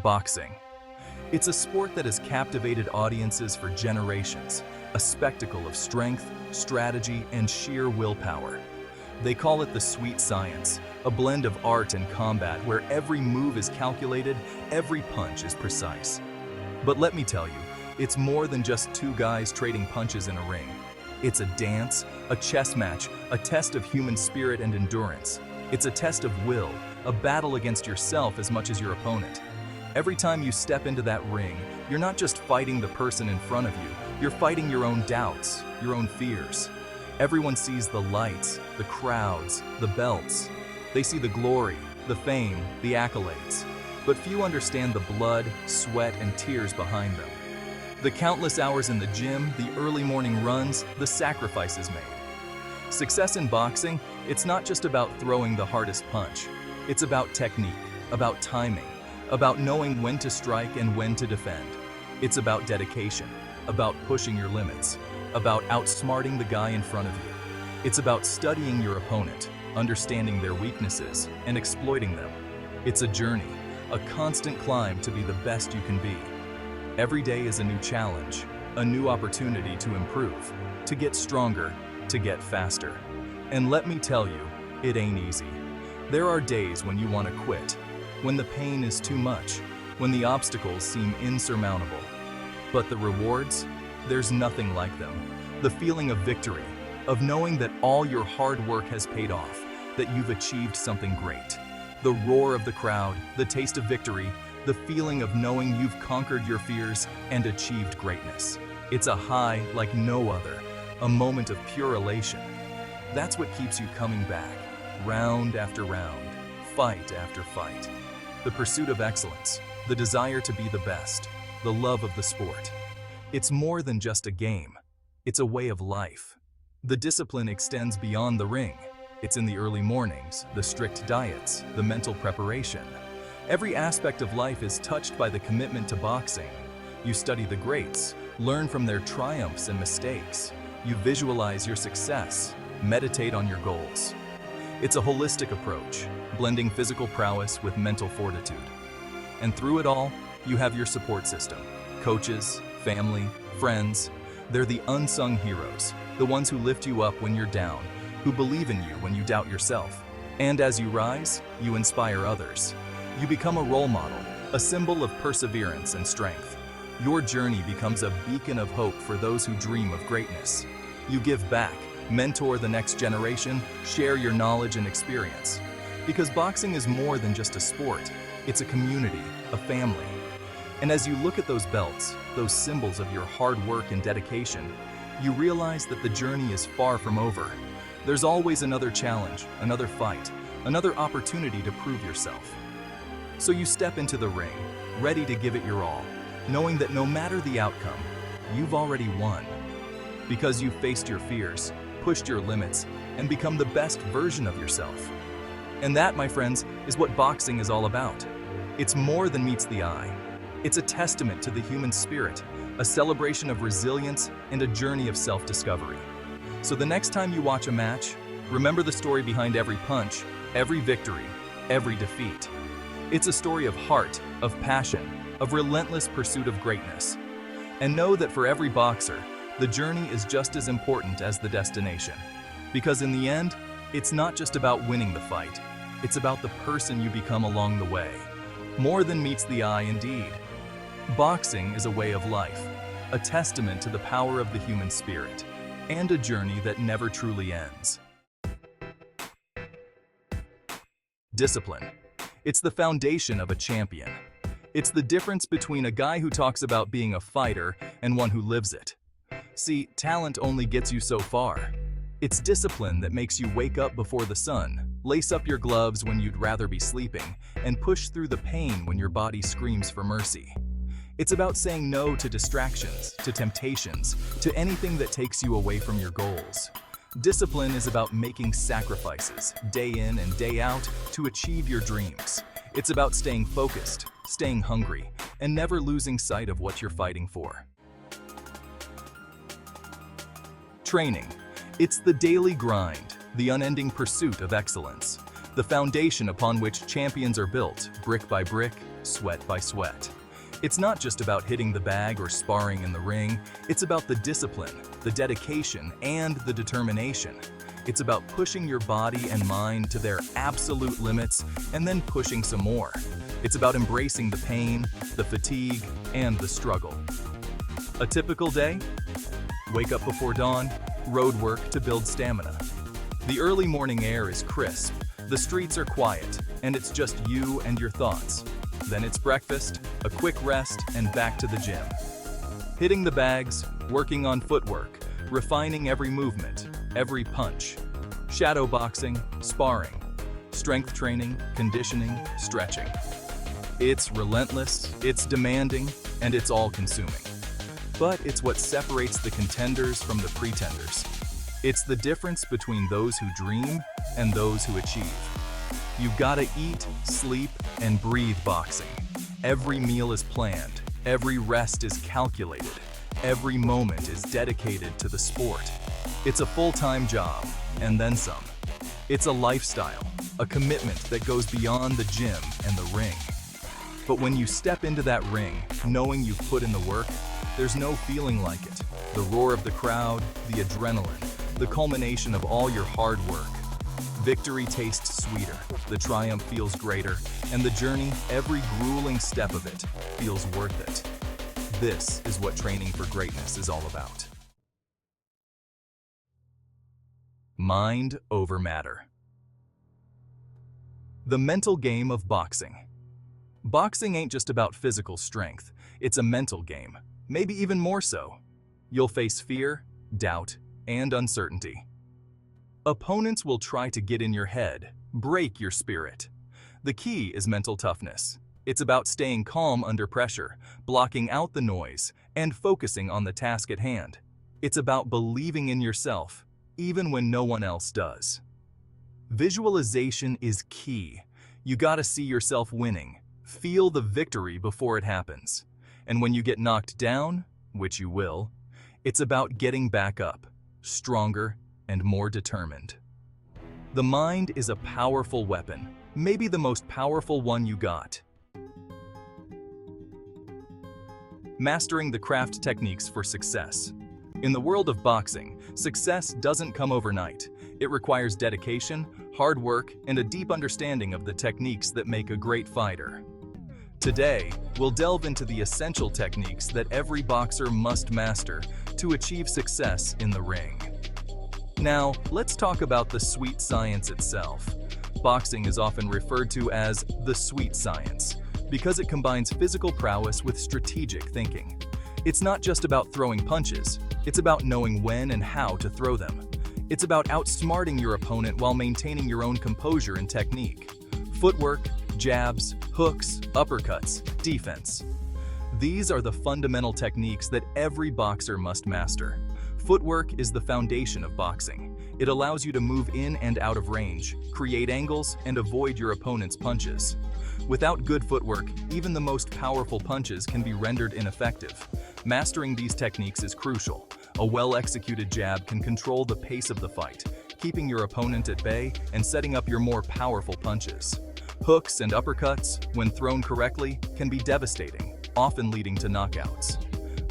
Boxing. It's a sport that has captivated audiences for generations, a spectacle of strength, strategy, and sheer willpower. They call it the sweet science, a blend of art and combat where every move is calculated, every punch is precise. But let me tell you, it's more than just two guys trading punches in a ring. It's a dance, a chess match, a test of human spirit and endurance. It's a test of will, a battle against yourself as much as your opponent. Every time you step into that ring, you're not just fighting the person in front of you, you're fighting your own doubts, your own fears. Everyone sees the lights, the crowds, the belts. They see the glory, the fame, the accolades. But few understand the blood, sweat, and tears behind them. The countless hours in the gym, the early morning runs, the sacrifices made. Success in boxing, it's not just about throwing the hardest punch. It's about technique, about timing, about knowing when to strike and when to defend. It's about dedication, about pushing your limits, about outsmarting the guy in front of you. It's about studying your opponent, understanding their weaknesses, and exploiting them. It's a journey, a constant climb to be the best you can be. Every day is a new challenge, a new opportunity to improve, to get stronger, to get faster. And let me tell you, it ain't easy. There are days when you want to quit, when the pain is too much, when the obstacles seem insurmountable. But the rewards? There's nothing like them. The feeling of victory, of knowing that all your hard work has paid off, that you've achieved something great. The roar of the crowd, the taste of victory, the feeling of knowing you've conquered your fears and achieved greatness. It's a high like no other, a moment of pure elation. That's what keeps you coming back, round after round, fight after fight. The pursuit of excellence, the desire to be the best, the love of the sport. It's more than just a game. It's a way of life. The discipline extends beyond the ring. It's in the early mornings, the strict diets, the mental preparation. Every aspect of life is touched by the commitment to boxing. You study the greats, learn from their triumphs and mistakes. You visualize your success, meditate on your goals. It's a holistic approach, blending physical prowess with mental fortitude. And through it all, you have your support system. Coaches, family, friends. They're the unsung heroes, the ones who lift you up when you're down, who believe in you when you doubt yourself. And as you rise, you inspire others. You become a role model, a symbol of perseverance and strength. Your journey becomes a beacon of hope for those who dream of greatness. You give back, mentor the next generation, share your knowledge and experience. Because boxing is more than just a sport, it's a community, a family. And as you look at those belts, those symbols of your hard work and dedication, you realize that the journey is far from over. There's always another challenge, another fight, another opportunity to prove yourself. So you step into the ring, ready to give it your all, knowing that no matter the outcome, you've already won. Because you've faced your fears, pushed your limits, and become the best version of yourself. And that, my friends, is what boxing is all about. It's more than meets the eye. It's a testament to the human spirit, a celebration of resilience, and a journey of self-discovery. So the next time you watch a match, remember the story behind every punch, every victory, every defeat. It's a story of heart, of passion, of relentless pursuit of greatness. And know that for every boxer, the journey is just as important as the destination. Because in the end, it's not just about winning the fight, it's about the person you become along the way. More than meets the eye indeed. Boxing is a way of life, a testament to the power of the human spirit, and a journey that never truly ends. Discipline. It's the foundation of a champion. It's the difference between a guy who talks about being a fighter and one who lives it. See, talent only gets you so far. It's discipline that makes you wake up before the sun, lace up your gloves when you'd rather be sleeping, and push through the pain when your body screams for mercy. It's about saying no to distractions, to temptations, to anything that takes you away from your goals. Discipline is about making sacrifices, day in and day out, to achieve your dreams. It's about staying focused, staying hungry, and never losing sight of what you're fighting for. Training. It's the daily grind, the unending pursuit of excellence, the foundation upon which champions are built, brick by brick, sweat by sweat. It's not just about hitting the bag or sparring in the ring, it's about the discipline, the dedication, and the determination. It's about pushing your body and mind to their absolute limits and then pushing some more. It's about embracing the pain, the fatigue, and the struggle. A typical day? Wake up before dawn, road work to build stamina. The early morning air is crisp, the streets are quiet, and it's just you and your thoughts. Then it's breakfast, a quick rest, and back to the gym. Hitting the bags, working on footwork, refining every movement, every punch. Shadow boxing, sparring, strength training, conditioning, stretching. It's relentless, it's demanding, and it's all-consuming. But it's what separates the contenders from the pretenders. It's the difference between those who dream and those who achieve. You've got to eat, sleep, and breathe boxing. Every meal is planned, every rest is calculated, every moment is dedicated to the sport. It's a full-time job, and then some. It's a lifestyle, a commitment that goes beyond the gym and the ring. But when you step into that ring, knowing you've put in the work, there's no feeling like it. The roar of the crowd, the adrenaline, the culmination of all your hard work. Victory tastes sweeter, the triumph feels greater, and the journey, every grueling step of it, feels worth it. This is what training for greatness is all about. Mind over matter. The mental game of boxing. Boxing ain't just about physical strength, it's a mental game, maybe even more so. You'll face fear, doubt, and uncertainty. Opponents will try to get in your head, break your spirit. The key is mental toughness. It's about staying calm under pressure, blocking out the noise, and focusing on the task at hand. It's about believing in yourself, even when no one else does. Visualization is key. You gotta see yourself winning. Feel the victory before it happens. And when you get knocked down, which you will, it's about getting back up, stronger and more determined. The mind is a powerful weapon, maybe the most powerful one you got. Mastering the craft techniques for success. In the world of boxing, success doesn't come overnight. It requires dedication, hard work, and a deep understanding of the techniques that make a great fighter. Today, we'll delve into the essential techniques that every boxer must master to achieve success in the ring. Now, let's talk about the sweet science itself. Boxing is often referred to as the sweet science because it combines physical prowess with strategic thinking. It's not just about throwing punches, it's about knowing when and how to throw them. It's about outsmarting your opponent while maintaining your own composure and technique. Footwork, jabs, hooks, uppercuts, defense. These are the fundamental techniques that every boxer must master. Footwork is the foundation of boxing. It allows you to move in and out of range, create angles, and avoid your opponent's punches. Without good footwork, even the most powerful punches can be rendered ineffective. Mastering these techniques is crucial. A well-executed jab can control the pace of the fight, keeping your opponent at bay and setting up your more powerful punches. Hooks and uppercuts, when thrown correctly, can be devastating, often leading to knockouts.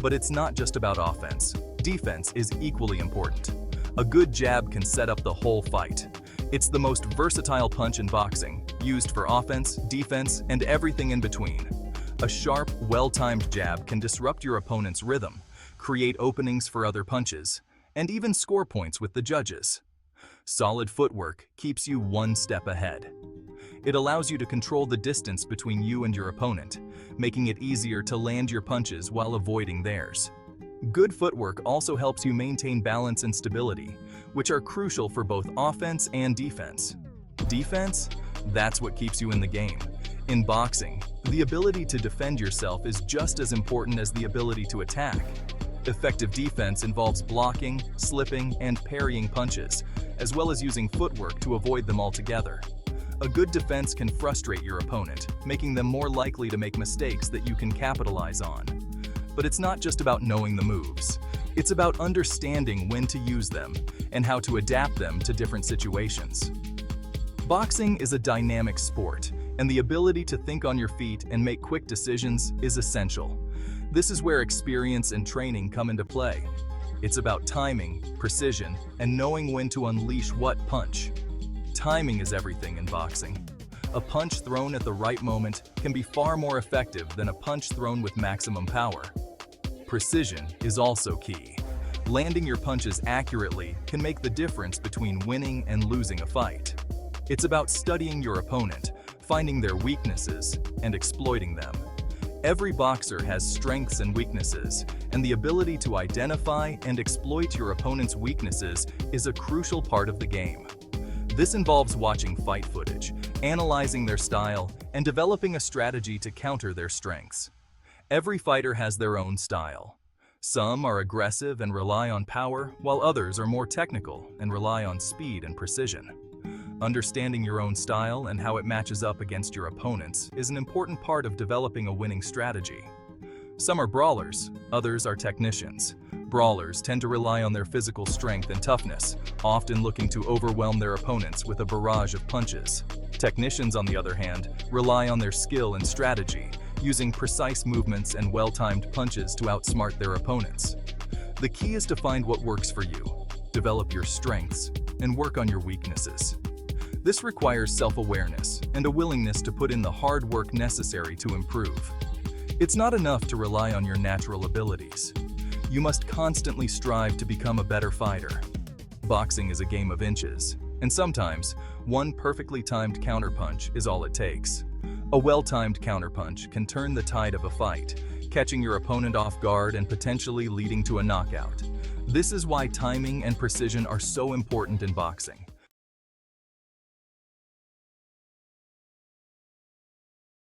But it's not just about offense. Defense is equally important. A good jab can set up the whole fight. It's the most versatile punch in boxing, used for offense, defense, and everything in between. A sharp, well-timed jab can disrupt your opponent's rhythm, create openings for other punches, and even score points with the judges. Solid footwork keeps you one step ahead. It allows you to control the distance between you and your opponent, making it easier to land your punches while avoiding theirs. Good footwork also helps you maintain balance and stability, which are crucial for both offense and defense. Defense? That's what keeps you in the game. In boxing, the ability to defend yourself is just as important as the ability to attack. Effective defense involves blocking, slipping, and parrying punches, as well as using footwork to avoid them altogether. A good defense can frustrate your opponent, making them more likely to make mistakes that you can capitalize on. But it's not just about knowing the moves. It's about understanding when to use them and how to adapt them to different situations. Boxing is a dynamic sport, and the ability to think on your feet and make quick decisions is essential. This is where experience and training come into play. It's about timing, precision, and knowing when to unleash what punch. Timing is everything in boxing. A punch thrown at the right moment can be far more effective than a punch thrown with maximum power. Precision is also key. Landing your punches accurately can make the difference between winning and losing a fight. It's about studying your opponent, finding their weaknesses, and exploiting them. Every boxer has strengths and weaknesses, and the ability to identify and exploit your opponent's weaknesses is a crucial part of the game. This involves watching fight footage, analyzing their style, and developing a strategy to counter their strengths. Every fighter has their own style. Some are aggressive and rely on power, while others are more technical and rely on speed and precision. Understanding your own style and how it matches up against your opponent's is an important part of developing a winning strategy. Some are brawlers, others are technicians. Brawlers tend to rely on their physical strength and toughness, often looking to overwhelm their opponents with a barrage of punches. Technicians, on the other hand, rely on their skill and strategy, using precise movements and well-timed punches to outsmart their opponents. The key is to find what works for you, develop your strengths, and work on your weaknesses. This requires self-awareness and a willingness to put in the hard work necessary to improve. It's not enough to rely on your natural abilities. You must constantly strive to become a better fighter. Boxing is a game of inches, and sometimes one perfectly timed counterpunch is all it takes. A well-timed counterpunch can turn the tide of a fight, catching your opponent off guard and potentially leading to a knockout. This is why timing and precision are so important in boxing.